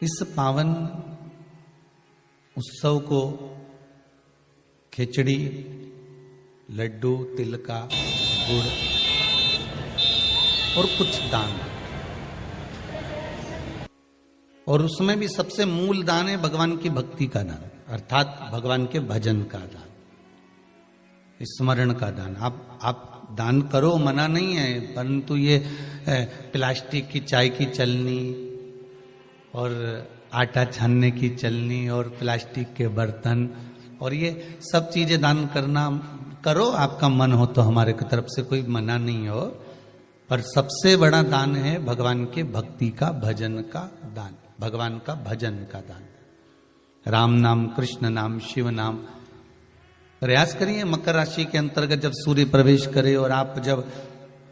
इस पावन उत्सव को खिचड़ी, लड्डू, तिल का गुड़ और कुछ दान, और उसमें भी सबसे मूल दान है भगवान की भक्ति का दान, अर्थात भगवान के भजन का दान, स्मरण का दान। आप दान करो, मना नहीं है, परंतु ये प्लास्टिक की चाय की चलनी और आटा छानने की चलनी और प्लास्टिक के बर्तन और ये सब चीजें दान करना करो, आपका मन हो तो, हमारे की तरफ से कोई मना नहीं हो, पर सबसे बड़ा दान है भगवान के भक्ति का, भजन का दान, भगवान का भजन का दान। राम नाम, कृष्ण नाम, शिव नाम। प्रयास करिए मकर राशि के अंतर्गत जब सूर्य प्रवेश करे और आप जब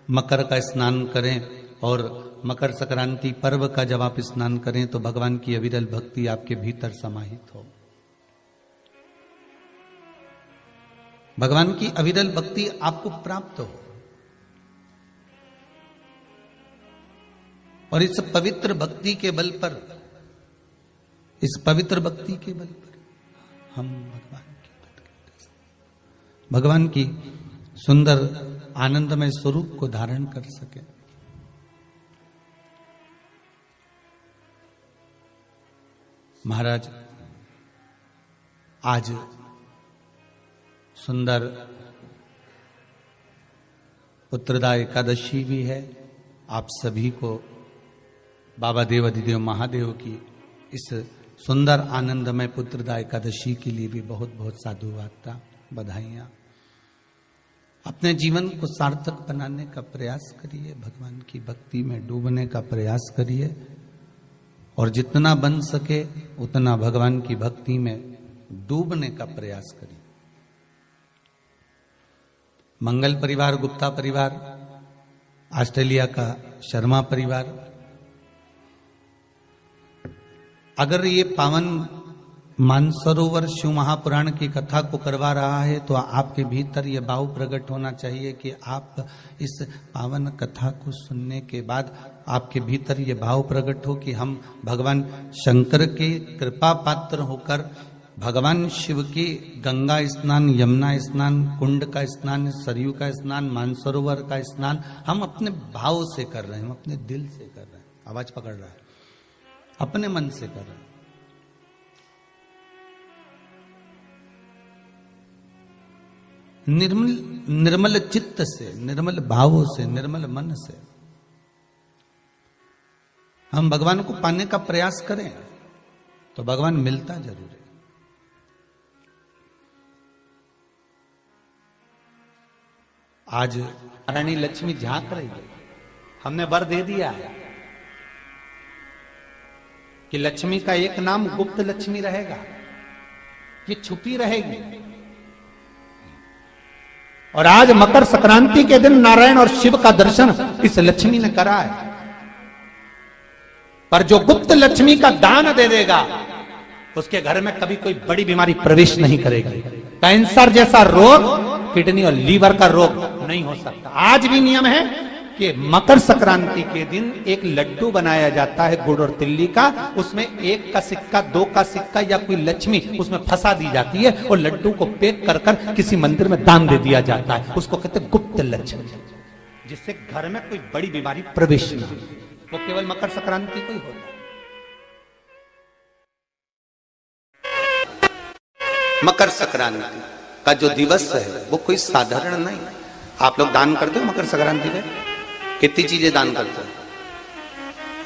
मकर का स्नान करें और मकर संक्रांति पर्व का जब आप स्नान करें तो भगवान की अविरल भक्ति आपके भीतर समाहित हो। भगवान की अविरल भक्ति आपको प्राप्त हो और इस पवित्र भक्ति के बल पर, इस पवित्र भक्ति के बल पर हम भगवान की सुंदर आनंदमय स्वरूप को धारण कर सके। महाराज, आज सुंदर पुत्रदा एकादशी भी है। आप सभी को बाबा देव अधिदेव महादेव की इस सुंदर आनंदमय पुत्रदा एकादशी के लिए भी बहुत बहुत साधुवाद, बधाइयां। अपने जीवन को सार्थक बनाने का प्रयास करिए, भगवान की भक्ति में डूबने का प्रयास करिए और जितना बन सके उतना भगवान की भक्ति में डूबने का प्रयास करिए। मंगल परिवार, गुप्ता परिवार, ऑस्ट्रेलिया का शर्मा परिवार, अगर ये पावन मानसरोवर शिव महापुराण की कथा को करवा रहा है तो आपके भीतर ये भाव प्रकट होना चाहिए कि आप इस पावन कथा को सुनने के बाद आपके भीतर ये भाव प्रकट हो कि हम भगवान शंकर के कृपा पात्र होकर भगवान शिव की गंगा स्नान, यमुना स्नान, कुंड का स्नान, सरयू का स्नान, मानसरोवर का स्नान हम अपने भाव से कर रहे हैं, हम अपने दिल से कर रहे हैं। आवाज पकड़ रहा है, अपने मन से कर रहे हैं। निर्मल चित्त से, निर्मल भावों से, निर्मल मन से हम भगवान को पाने का प्रयास करें तो भगवान मिलता जरूर है। आज रानी लक्ष्मी झांक रही है, हमने वर दे दिया है कि लक्ष्मी का एक नाम गुप्त लक्ष्मी रहेगा, ये छुपी रहेगी। और आज मकर संक्रांति के दिन नारायण और शिव का दर्शन इस लक्ष्मी ने करा है, पर जो गुप्त लक्ष्मी का दान दे देगा उसके घर में कभी कोई बड़ी बीमारी प्रवेश नहीं करेगी। कैंसर जैसा रोग, किडनी और लीवर का रोग नहीं हो सकता। आज भी नियम है कि मकर संक्रांति के दिन एक लड्डू बनाया जाता है गुड़ और तिल्ली का, उसमें 1 का सिक्का, 2 का सिक्का या कोई लक्ष्मी उसमें फंसा दी जाती है और लड्डू को पैक कर कर किसी मंदिर में दान दे दिया जाता है। उसको कहते हैं गुप्त लक्ष्मी, जिससे घर में कोई बड़ी बीमारी प्रवेश न हो। वो केवल मकर संक्रांति को ही होता है। मकर संक्रांति का जो दिवस है वो कोई साधारण नहीं। आप लोग दान करते हो मकर संक्रांति पे? कितनी चीजें दान करते हो?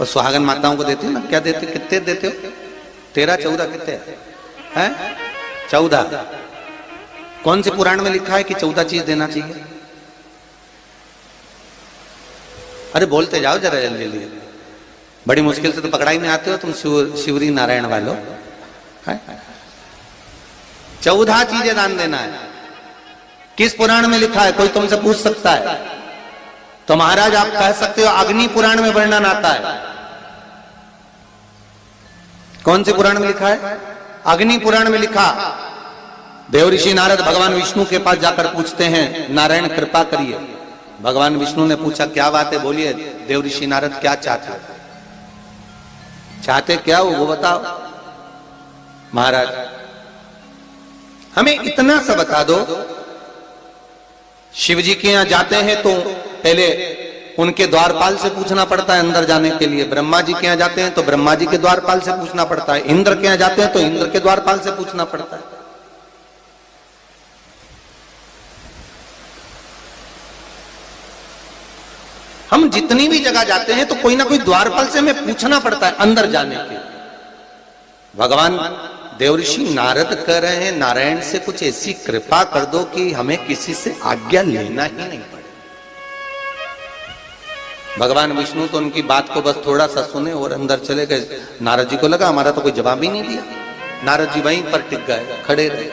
और सुहागन माताओं को देते हो ना? क्या देते, कितने देते हो? 13, 14 कितने हैं? 14। कौन से पुराण में लिखा है कि 14 चीज देना चाहिए? अरे बोलते जाओ जरा जल्दी जल्दी, बड़ी मुश्किल से तो पकड़ा ही नहीं आते हो तुम शिवरी नारायण वालों। 14 चीजें दान देना है। किस पुराण में लिखा है? कोई तुमसे पूछ सकता है तो महाराज आप कह सकते हो अग्नि पुराण में वर्णन आता है। कौन से पुराण में लिखा है? अग्नि पुराण में लिखा। देव ऋषि नारद भगवान विष्णु के पास जाकर पूछते हैं, नारायण कृपा करिए। भगवान विष्णु ने पूछा क्या बात है, बोलिए देव ऋषि नारद क्या चाहते हो? चाहते क्या हो वो बताओ महाराज, हमें इतना सा बता दो। शिव जी के यहां जाते हैं तो पहले उनके द्वारपाल से पूछना पड़ता है अंदर जाने के लिए। ब्रह्मा जी के यहां जाते हैं तो ब्रह्मा जी के द्वारपाल से पूछना पड़ता है। इंद्र के यहां जाते हैं तो इंद्र के द्वारपाल से पूछना पड़ता है। हम जितनी भी जगह जाते हैं तो कोई ना कोई द्वारपाल से हमें पूछना पड़ता है अंदर जाने के। भगवान देवऋषि नारद कह रहे हैं नारायण से कुछ ऐसी कृपा कर दो कि हमें किसी से आज्ञा लेना ही नहीं पड़े। भगवान विष्णु तो उनकी बात को बस थोड़ा सा सुने और अंदर चले गए। नारद जी को लगा हमारा तो कोई जवाब ही नहीं दिया। नारद जी वहीं पर टिक गए, खड़े रहे,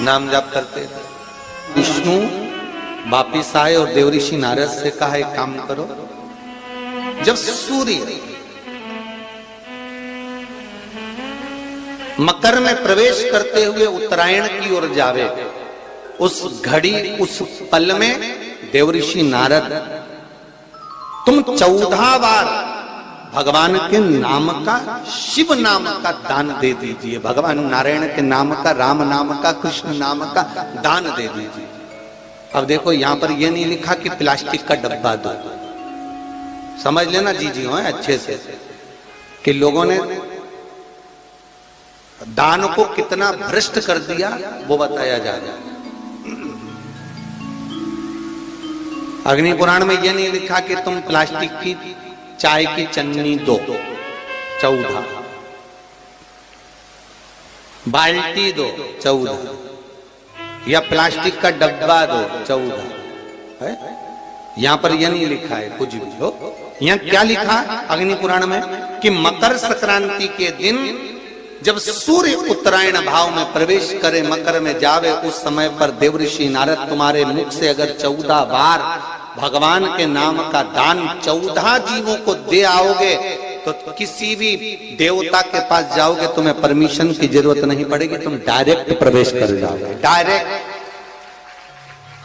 नाम जाप करते थे। विष्णु वापिस आए और देवऋषि नारद से कहा एक काम करो, जब सूर्य मकर में प्रवेश करते हुए उत्तरायण की ओर जावे, उस घड़ी उस पल में देवऋषि नारद तुम 14 बार भगवान के नाम का, शिव नाम का दान दे दीजिए। भगवान नारायण के नाम का, राम नाम का, कृष्ण नाम का दान दे दीजिए। अब देखो यहां पर यह नहीं लिखा कि प्लास्टिक का डब्बा दो। समझ लेना जी हो अच्छे से कि लोगों ने दान को कितना भ्रष्ट कर दिया वो बताया जा रहा है। अग्नि पुराण में यह नहीं लिखा कि तुम प्लास्टिक की चाय की चन्नी दो 14, बाल्टी दो 14, या प्लास्टिक का डब्बा दो 14 है। यहां पर यह नहीं लिखा है कुछ भी हो। यहां क्या लिखा अग्नि पुराण में कि मकर संक्रांति के दिन जब सूर्य उत्तरायण भाव में प्रवेश करे, मकर में जावे, उस समय पर देवऋषि नारद तुम्हारे मुख से अगर 14 बार भगवान के नाम का दान 14 जीवों को दे आओगे तो किसी भी देवता के पास जाओगे तुम्हें परमिशन की जरूरत नहीं पड़ेगी, तुम डायरेक्ट प्रवेश कर जाओगे। डायरेक्ट।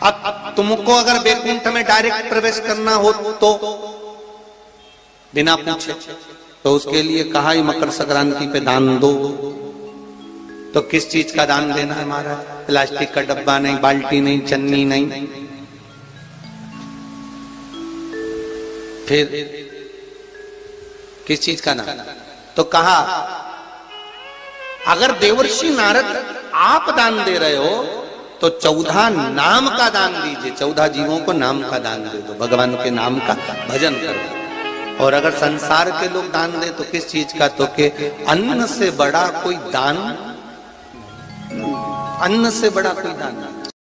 अब तुमको अगर वैकुंठ में डायरेक्ट प्रवेश करना हो तो बिना पूछे, तो उसके लिए कहा ही मकर संक्रांति पे दान दो। तो किस चीज का दान देना है हमारा? प्लास्टिक का डब्बा नहीं, बाल्टी नहीं, चन्नी नहीं, फिर किस चीज का दान? तो कहा अगर देवर्षि नारद आप दान दे रहे हो तो 14 नाम का दान दीजिए। 14 जीवों को नाम का दान दे दो, भगवान के नाम का भजन करो। और अगर संसार के लोग दान दे तो किस चीज का? तो के अन्न से बड़ा कोई दान, अन्न से बड़ा कोई दान नहीं।